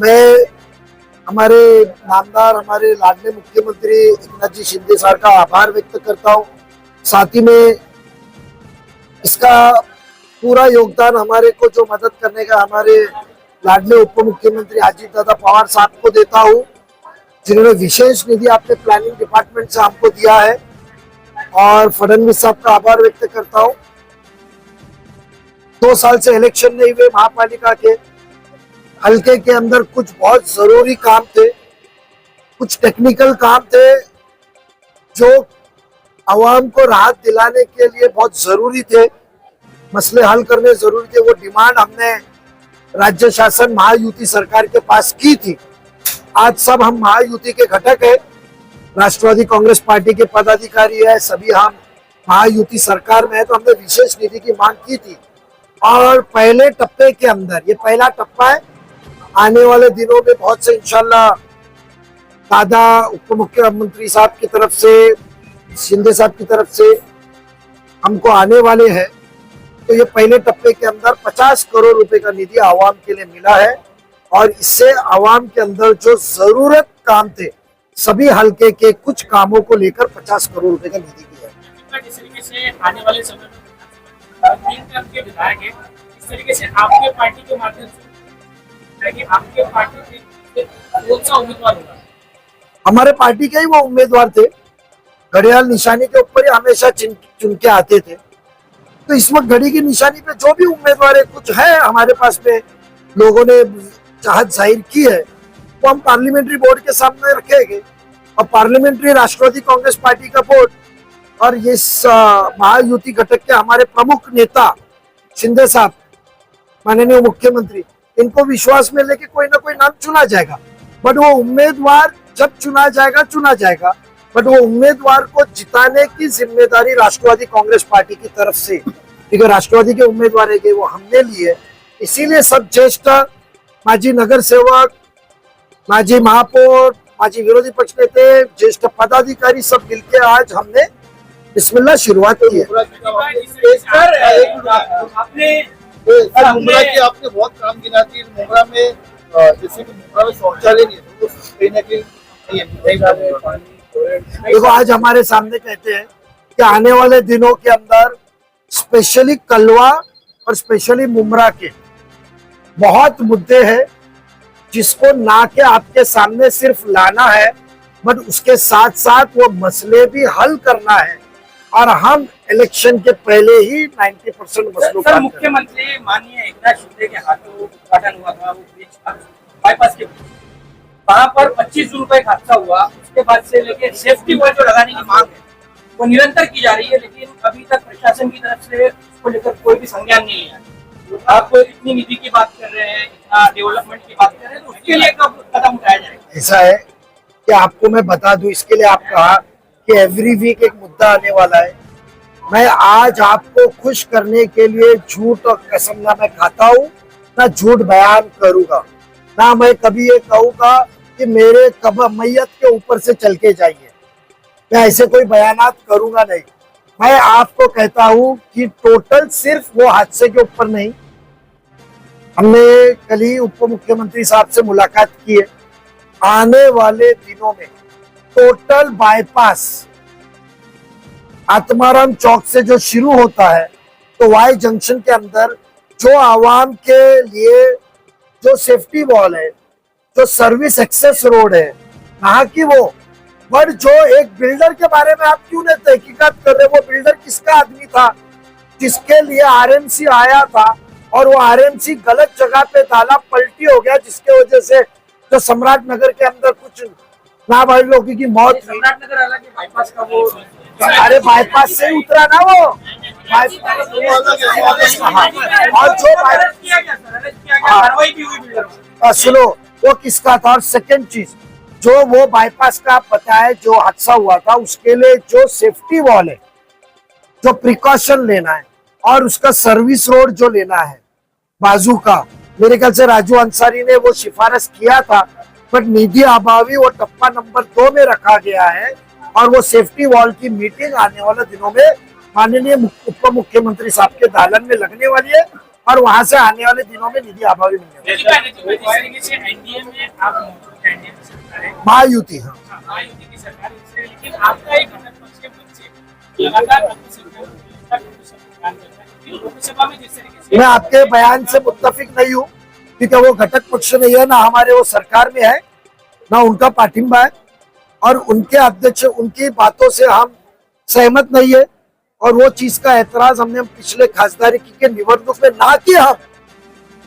मैं हमारे नामदार, हमारे लाडले मुख्यमंत्री एकनाथ जी शिंदे सर का आभार व्यक्त करता हूँ। साथ ही में इसका पूरा योगदान हमारे को जो मदद करने का हमारे लाडले उप मुख्यमंत्री अजीत दादा पवार साहब को देता हूँ, जिन्होंने विशेष निधि अपने प्लानिंग डिपार्टमेंट से हमको दिया है। और फडणवीस साहब का आभार व्यक्त करता हूँ। 2 साल से इलेक्शन नहीं हुए महापालिका के, हल्के के अंदर कुछ बहुत जरूरी काम थे, कुछ टेक्निकल काम थे जो आवाम को राहत दिलाने के लिए बहुत जरूरी थे, मसले हल करने जरूरी थे। वो डिमांड हमने राज्य शासन महायुति सरकार के पास की थी। आज सब हम महायुति के घटक है, राष्ट्रवादी कांग्रेस पार्टी के पदाधिकारी है, सभी हम महायुति सरकार में है, तो हमने विशेष निधि की मांग की थी। और पहले टप्पे के अंदर, ये पहला टप्पा है, आने वाले दिनों में बहुत से इंशाल्लाह दादा उप मुख्यमंत्री साहब की तरफ से, शिंदे साहब की तरफ से हमको आने वाले हैं। तो ये पहले टप्पे के अंदर 50 करोड़ रुपए का निधि आवाम के लिए मिला है और इससे आवाम के अंदर जो जरूरत काम थे सभी हल्के के कुछ कामों को लेकर 50 करोड़ रुपए का निधि दिया है। जिस तरीके से आने वाले समय में 3 टर्म के विधायक है, इस तरीके से आपके पार्टी के माध्यम से कि आपके पार्टी के कौन सा उम्मीदवार होगा? हमारे पार्टी के ही वो उम्मीदवार थे, घड़ियाल निशानी के ऊपर ही हमेशा चुन के आते थे। तो इस वक्त घड़ी की निशानी पे जो भी उम्मीदवार है, कुछ है हमारे पास में, लोगों ने चाहत जाहिर की है, वो हम पार्लियामेंट्री बोर्ड के सामने रखेंगे। और पार्लियामेंट्री राष्ट्रवादी कांग्रेस पार्टी का बोर्ड और ये महायुति घटक के हमारे प्रमुख नेता शिंदे साहब, माननीय मुख्यमंत्री, इनको विश्वास में लेके कोई ना कोई नाम चुना जाएगा। बट वो उम्मीदवार जब चुना जाएगा, बट वो उम्मीदवार को जिताने की जिम्मेदारी राष्ट्रवादी कांग्रेस पार्टी की तरफ से, क्योंकि राष्ट्रवादी के उम्मीदवार है वो हमने लिए। इसीलिए सब ज्येष्ठ माजी नगर सेवक, माजी महापौर, माजी विरोधी पक्ष नेता, ज्येष्ठ पदाधिकारी सब मिलकर आज हमने बिस्मिल्लाह शुरुआत की है। आपने बहुत काम गिना थी मुंब्रा में, जैसे कि मुंब्रा में शौचालय नहीं है, तो कहीं ना कहीं देखो आज हमारे सामने कहते हैं कि आने वाले दिनों के अंदर स्पेशली कलवा और स्पेशली मुंब्रा के बहुत मुद्दे हैं जिसको ना के आपके सामने सिर्फ लाना है, बट उसके साथ साथ वो मसले भी हल करना है। और हम इलेक्शन के पहले ही 90% मसलों का मुख्यमंत्री माननीय एकनाथ शिंदे के हाथों उद्घाटन हुआ था, वो ब्रिज बाईपास के, वहां पर 25 जून को एक हादसा हुआ। उसके बाद से लेके सेफ्टी वॉल जो लगाने की मांग है वो निरंतर की जा रही है, लेकिन अभी तक प्रशासन की तरफ से उसको लेकर कोई भी संज्ञान नहीं लिया। आप इतनी निधि की बात कर रहे हैं, इतना डेवलपमेंट की बात कर रहे हैं, तो उसके लिए कब कदम उठाया जाएगा? ऐसा है कि आपको मैं बता दूं, इसके लिए आप कहा कि एवरी वीक एक मुद्दा आने वाला है। मैं आज आपको खुश करने के लिए झूठ और कसम ना मैं खाता हूँ, ना झूठ बयान करूंगा, ना मैं कभी ये कहूँगा कि मेरे मैयत के ऊपर से चल के जाइए। मैं ऐसे कोई बयानात करूंगा नहीं। मैं आपको कहता हूँ कि टोटल सिर्फ वो हादसे के ऊपर नहीं, हमने कल ही उप मुख्यमंत्री साहब से मुलाकात की है। आने वाले दिनों में टोटल बाईपास आत्माराम चौक से जो शुरू होता है तो वाई जंक्शन के अंदर जो आवाम के लिए जो सेफ्टी वॉल है, जो सर्विस एक्सेस रोड है, कहा कि वो, पर जो एक बिल्डर के बारे में आप क्यों नहीं तहकीकात कर रहे? वो बिल्डर किसका आदमी था जिसके लिए आरएमसी आया था और वो आरएमसी गलत जगह पे डाला, पलटी हो गया, जिसके वजह से जो सम्राट नगर के अंदर कुछ नाबालिग लोगों की मौत हुई। सम्राट नगर हालांकि बाईपास का वो, अरे बाईपास से ही उतरा ना वो, और जो कार्रवाई भी हुई बिल्डर, सुनो वो किसका था। और सेकेंड चीज, जो वो बाईपास का बताया जो हादसा हुआ था, उसके लिए जो सेफ्टी वॉल है, जो प्रिकॉशन लेना है और उसका सर्विस रोड जो लेना है बाजू का, मेरे ख्याल से राजू अंसारी ने वो सिफारिश किया था, बट निधि अभावी वो टप्पा नंबर 2 में रखा गया है। और वो सेफ्टी वॉल की मीटिंग आने वाले दिनों में माननीय उप मुख्यमंत्री साहब के दालन में लगने वाली है और वहां से आने वाले दिनों में निधि आभा भी मिलेगा। जिस तरीके से एनडीए में आप मौजूद हैं, एनडीए की सरकार है, महायुति, हाँ। महायुति की सरकार है, लेकिन आपका एक घटक पक्ष बच्चे लगातार लोकसभा में जिस तरीके से मैं आपके बयान से मुत्तफिक नहीं हूँ, क्योंकि वो घटक पक्ष नहीं है, ना हमारे वो सरकार में है, ना उनका पाठिंबा है, और उनके अध्यक्ष उनकी बातों से हम सहमत नहीं है, और वो चीज का एतराज हमने पिछले खासदारी के निवडणूक में ना किया हम,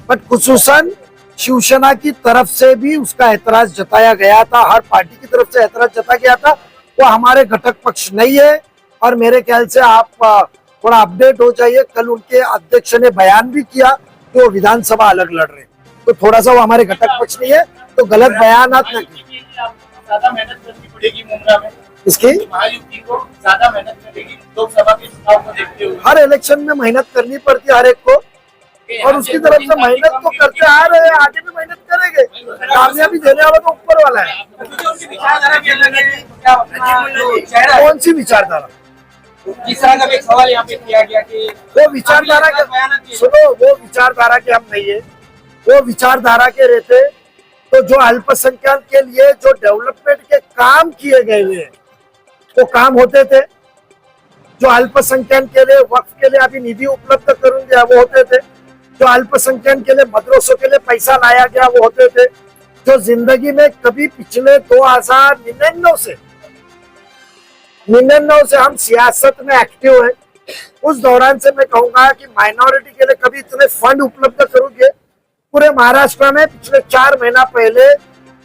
बट खुसूसन शिवसेना की तरफ से भी उसका एतराज जताया गया था, हर पार्टी की तरफ से एतराज जताया गया था। वो हमारे घटक पक्ष नहीं है, और मेरे ख्याल से आप थोड़ा अपडेट हो जाइए। कल उनके अध्यक्ष ने बयान भी किया कि वो विधानसभा अलग लड़ रहे, तो थोड़ा सा वो हमारे घटक पक्ष नहीं है, तो गलत बयान न कीजिए। ज्यादा मेहनत करनी पड़ेगी मुमरा में, इसकी महायुति को ज्यादा मेहनत करेगी लोकसभा के चुनाव को देखते हुए। हर इलेक्शन में मेहनत करनी पड़ती है हर एक को, और उसकी तरफ से मेहनत तो करते आ रहे हैं, आगे भी मेहनत करेंगे। कामयाबी देने वाला तो ऊपर वाला है। क्योंकि उनकी विचारधारा भी अलग है, क्या अपना जो चेहरा है, कौन सी विचारधारा? जिस तरह का भी एक सवाल यहाँ पे किया गया कि वो विचारधारा के, सुनो, वो विचारधारा के हम नहीं है, वो विचारधारा के रहते तो जो अल्पसंख्यक के लिए जो डेवलपमेंट के काम किए गए हुए हैं वो काम होते थे। जो अल्पसंख्यक के लिए वक्फ के लिए अभी निधि उपलब्ध करूंगे वो होते थे। जो अल्पसंख्यक के लिए मदरसों के लिए पैसा लाया गया वो होते थे। जो जिंदगी में कभी पिछले 2099 से हम सियासत में एक्टिव है, उस दौरान से मैं कहूंगा कि माइनॉरिटी के लिए कभी इतने फंड उपलब्ध करोगे। पूरे महाराष्ट्र में पिछले 4 महीना पहले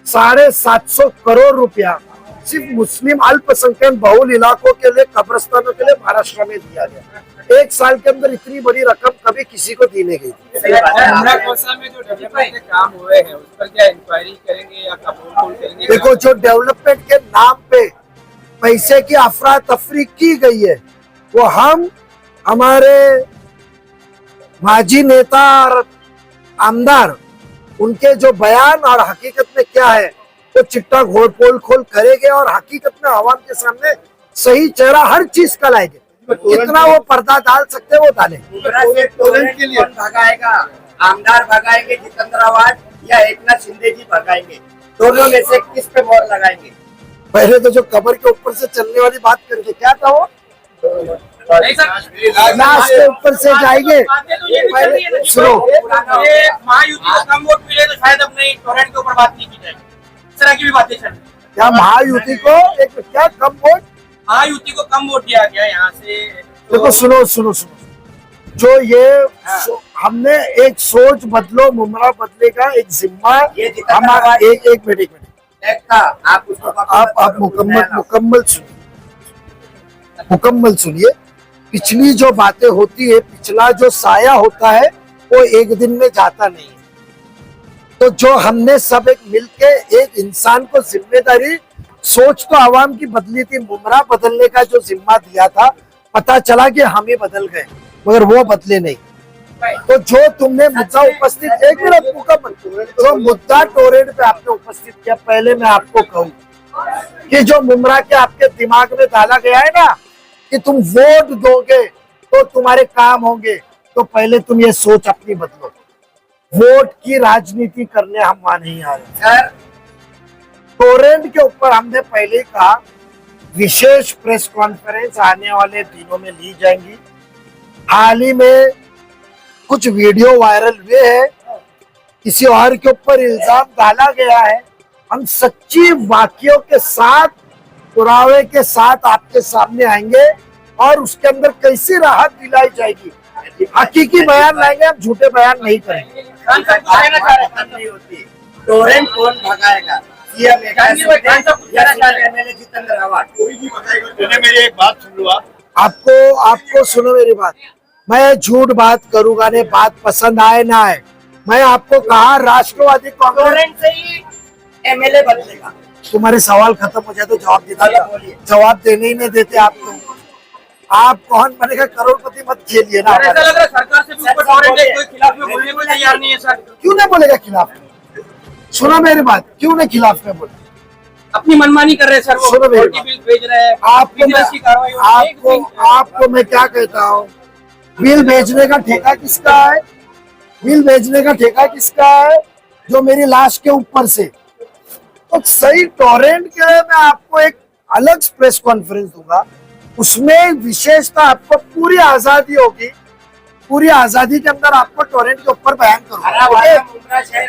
750 करोड़ रुपया सिर्फ मुस्लिम अल्पसंख्यक बहुल इलाकों के लिए, कब्रिस्तानों के लिए महाराष्ट्र में दिया गया। 1 साल के अंदर इतनी बड़ी रकम कभी किसी को दी नहीं गई थी। में जो डेवलपमेंट के काम हुए हैं उस पर क्या इंक्वायरी करेंगे या कबूल करेंगे? देखो, जो डेवलपमेंट के नाम पे पैसे की अफरा तफरी की गई है वो हम, हमारे माजी नेता और आमदार, उनके जो बयान और हकीकत में क्या है वो चिट्टा घोल पोल खोल करेंगे, और हकीकत में आवाम के सामने सही चेहरा हर चीज का लाएंगे। कितना वो पर्दा डाल सकते हैं वो डालें। के लिए भगाएगा, आमदार भगाएंगे जितेंद्र आवाज या एकनाथ शिंदे जी भगाएंगे, दोनों में से किस पे मोहर लगाएंगे? पहले तो जो कबर के ऊपर से चलने वाली बात करके क्या था वो लाश के ऊपर से जाएंगे। सुनो, महायुति को कम वोट मिले तो शायद अब नहीं टोरेंट के ऊपर बात नहीं की जाएगी, इस तरह की भी बातें चल रही हैं। क्या महायुति को क्या कम वोट? महायुति को कम वोट दिया गया यहाँ से। देखो, सुनो, जो ये हमने एक सोच बदलो मुमरा बदलेगा, एक जिम्मा हमारा, एक मिनट आप उसको आप मुकम्मल सुनिए। पिछली जो बातें होती है, पिछला जो साया होता है वो एक दिन में जाता नहीं है। तो जो हमने सब एक मिलके एक इंसान को जिम्मेदारी, सोच तो आवाम की बदली थी, मुमरा बदलने का जो जिम्मा दिया था, पता चला कि हम ही बदल गए मगर वो बदले नहीं। तो जो तुमने मुद्दा उपस्थित, एक मिनट मुकम्मल, जो मुद्दा टोरेंट पे आपने उपस्थित किया, पहले मैं आपको कहूँ कि जो मुमरा के आपके दिमाग में डाला गया है ना कि तुम वोट दोगे तो तुम्हारे काम होंगे, तो पहले तुम ये सोच अपनी बदलो। वोट की राजनीति करने हम वहां नहीं आ रहे। टोरेंट के ऊपर हमने पहले ही कहा विशेष प्रेस कॉन्फ्रेंस आने वाले दिनों में ली जाएंगी। हाल ही में कुछ वीडियो वायरल हुए हैं, किसी और के ऊपर इल्जाम डाला गया है। हम सच्ची वाकयों के साथ, पुरावे के साथ आपके सामने आएंगे और उसके अंदर कैसी राहत दिलाई जाएगी, हकीकी बयान लाएंगे, हम झूठे बयान नहीं करेंगे। नहीं होती। टोरेंट कौन भगाएगा? सीएम एमएलए जितेंद्र आवाज, कोई भी भगाएगा। मेरी एक बात सुन लो आपको सुनो मेरी बात। मैं झूठ बात करूंगा नहीं, बात पसंद आए ना आए। मैं आपको कहा राष्ट्रवादी कांग्रेस टोरेंट से ही एमएलए बदलेगा। तुम्हारे सवाल खत्म हो जाए तो जवाब दे दीजिए। जवाब देने ही नहीं देते आप तो। आप कौन बनेगा करोड़पति मत खेलिए ना। ऐसा लग रहा है सरकार से भी ऊपर टोरेंट है, कोई खिलाफ में बोलने को तैयार नहीं है सर। क्यों नहीं बोलेगा खिलाफ में? सुनो मेरी बात, क्यों नहीं खिलाफ में बोले? अपनी मनमानी कर रहे हैं सर, वो सुनो मेरी बिल भेज रहे हैं, आपको मैं क्या कहता हूँ, बिल भेजने का ठेका किसका है? बिल भेजने का ठेका किसका है? जो मेरी लाश के ऊपर से। तो सही टॉरेंट के लिए मैं आपको एक अलग प्रेस कॉन्फ्रेंस दूंगा, उसमें विशेषता आपको पूरी आजादी होगी, पूरी आजादी के अंदर आपको टॉरेंट के ऊपर बयान करूंगा। हरा भरा मुंद्रा शहर